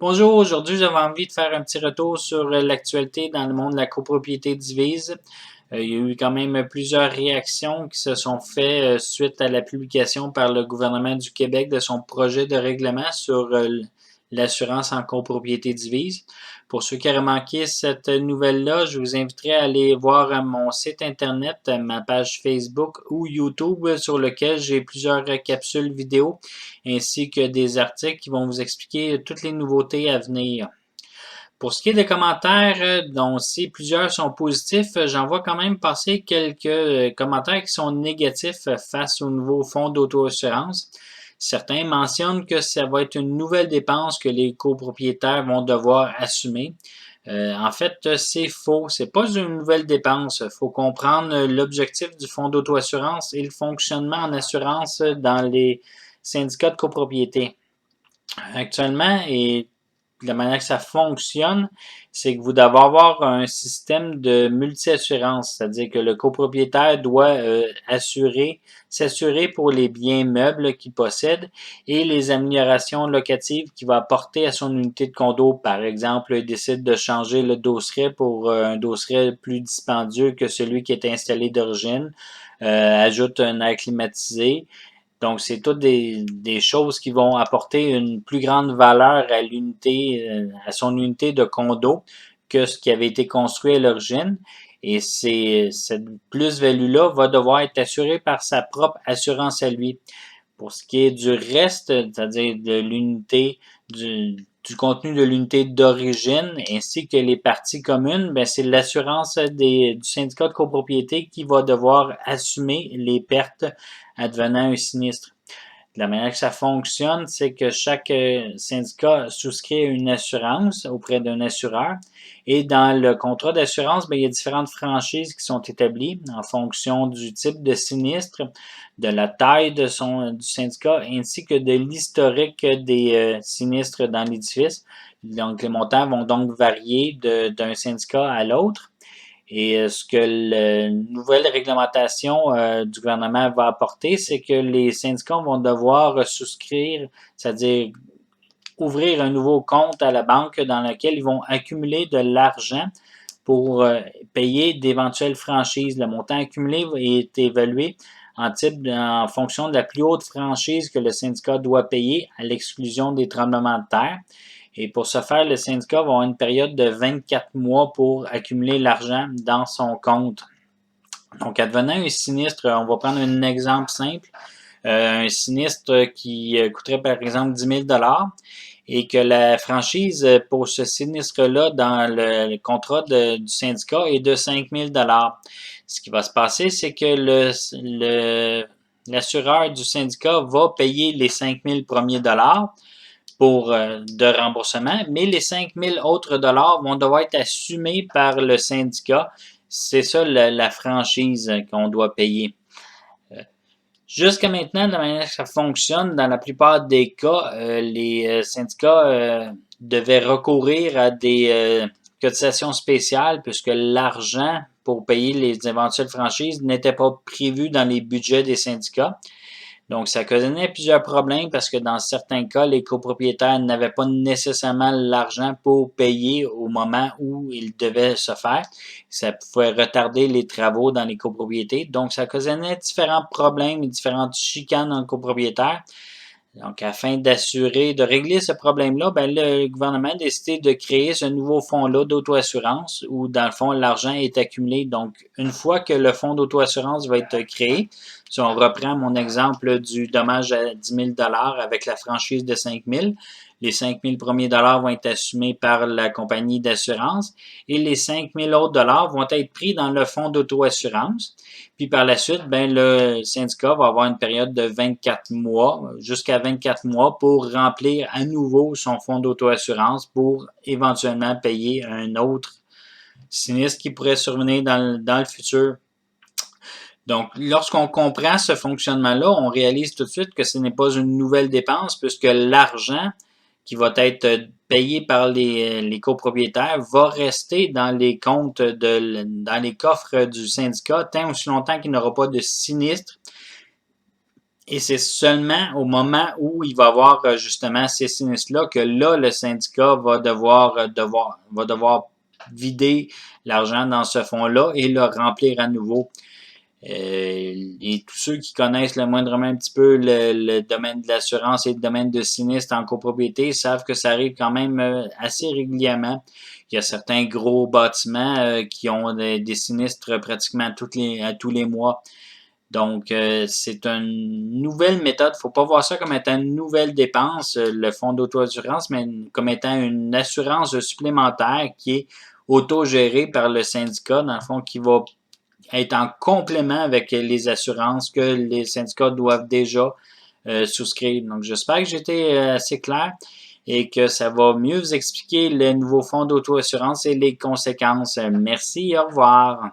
Bonjour, aujourd'hui j'avais envie de faire un petit retour sur l'actualité dans le monde de la copropriété divise. Il y a eu quand même plusieurs réactions qui se sont faites suite à la publication par le gouvernement du Québec de son projet de règlement sur l'assurance en copropriété divise. Pour ceux qui auraient manqué cette nouvelle-là, je vous inviterai à aller voir mon site internet, ma page Facebook ou YouTube sur lequel j'ai plusieurs capsules vidéo ainsi que des articles qui vont vous expliquer toutes les nouveautés à venir. Pour ce qui est des commentaires, dont si plusieurs sont positifs, j'en vois quand même passer quelques commentaires qui sont négatifs face au nouveau fonds d'auto-assurance. Certains mentionnent que ça va être une nouvelle dépense que les copropriétaires vont devoir assumer. En fait, c'est faux. C'est pas une nouvelle dépense. Il faut comprendre l'objectif du fonds d'auto-assurance et le fonctionnement en assurance dans les syndicats de copropriété. Actuellement, et de la manière que ça fonctionne, c'est que vous devez avoir un système de multi-assurance, c'est-à-dire que le copropriétaire doit s'assurer pour les biens meubles qu'il possède et les améliorations locatives qu'il va apporter à son unité de condo. Par exemple, il décide de changer le dosseret pour un dosseret plus dispendieux que celui qui est installé d'origine, ajoute un air climatisé. Donc, c'est toutes des choses qui vont apporter une plus grande valeur à l'unité, à son unité de condo que ce qui avait été construit à l'origine. Et cette plus-value-là va devoir être assurée par sa propre assurance à lui. Pour ce qui est du reste, c'est-à-dire de l'unité, du contenu de l'unité d'origine, ainsi que les parties communes, ben c'est l'assurance du syndicat de copropriété qui va devoir assumer les pertes advenant un sinistre. De la manière que ça fonctionne, c'est que chaque syndicat souscrit une assurance auprès d'un assureur. Et dans le contrat d'assurance, il y a différentes franchises qui sont établies en fonction du type de sinistre, de la taille du syndicat, ainsi que de l'historique des sinistres dans l'édifice. Donc, les montants vont donc varier d'un syndicat à l'autre. Et ce que la nouvelle réglementation du gouvernement va apporter, c'est que les syndicats vont devoir souscrire, c'est-à-dire ouvrir un nouveau compte à la banque dans lequel ils vont accumuler de l'argent pour payer d'éventuelles franchises. Le montant accumulé est évalué en fonction de la plus haute franchise que le syndicat doit payer à l'exclusion des tremblements de terre. Et pour ce faire, le syndicat va avoir une période de 24 mois pour accumuler l'argent dans son compte. Donc, advenant un sinistre, on va prendre un exemple simple, un sinistre qui coûterait par exemple 10 000 et que la franchise pour ce sinistre-là dans le contrat du syndicat est de 5 000 Ce qui va se passer, c'est que l'assureur du syndicat va payer les 5 000 premiers dollars de remboursement, mais les 5 000 autres dollars vont devoir être assumés par le syndicat. C'est ça la franchise qu'on doit payer. Jusqu'à maintenant, de la manière que ça fonctionne, dans la plupart des cas, les syndicats devaient recourir à des cotisations spéciales puisque l'argent pour payer les éventuelles franchises n'était pas prévu dans les budgets des syndicats. Donc, ça causait plusieurs problèmes parce que dans certains cas, les copropriétaires n'avaient pas nécessairement l'argent pour payer au moment où ils devaient se faire. Ça pouvait retarder les travaux dans les copropriétés. Donc, ça causait différents problèmes et différentes chicanes dans le copropriétaire. Donc, afin de régler ce problème-là, le gouvernement a décidé de créer ce nouveau fonds-là d'auto-assurance où, dans le fond, l'argent est accumulé. Donc, une fois que le fonds d'auto-assurance va être créé, si on reprend mon exemple du dommage à 10 000 avec la franchise de 5 000, les 5 000 premiers dollars vont être assumés par la compagnie d'assurance et les 5 000 autres dollars vont être pris dans le fonds d'auto-assurance. Puis par la suite, le syndicat va avoir une période de 24 mois, jusqu'à 24 mois, pour remplir à nouveau son fonds d'auto-assurance pour éventuellement payer un autre sinistre qui pourrait survenir dans le futur. Donc, lorsqu'on comprend ce fonctionnement-là, on réalise tout de suite que ce n'est pas une nouvelle dépense puisque l'argent qui va être payé par les copropriétaires va rester dans les comptes, dans les coffres du syndicat tant aussi longtemps qu'il n'aura pas de sinistre Et c'est seulement au moment où il va y avoir justement ces sinistres-là que là, le syndicat va devoir vider l'argent dans ce fonds-là et le remplir à nouveau. Et tous ceux qui connaissent le moindrement un petit peu le domaine de l'assurance et le domaine de sinistre en copropriété savent que ça arrive quand même assez régulièrement. Il y a certains gros bâtiments qui ont des sinistres pratiquement à tous les mois. Donc, c'est une nouvelle méthode. Il ne faut pas voir ça comme étant une nouvelle dépense, le fonds d'auto-assurance, mais comme étant une assurance supplémentaire qui est autogérée par le syndicat, dans le fond, qui va être en complément avec les assurances que les syndicats doivent déjà souscrire. Donc, j'espère que j'étais assez clair et que ça va mieux vous expliquer le nouveau fonds d'auto-assurance et les conséquences. Merci, au revoir.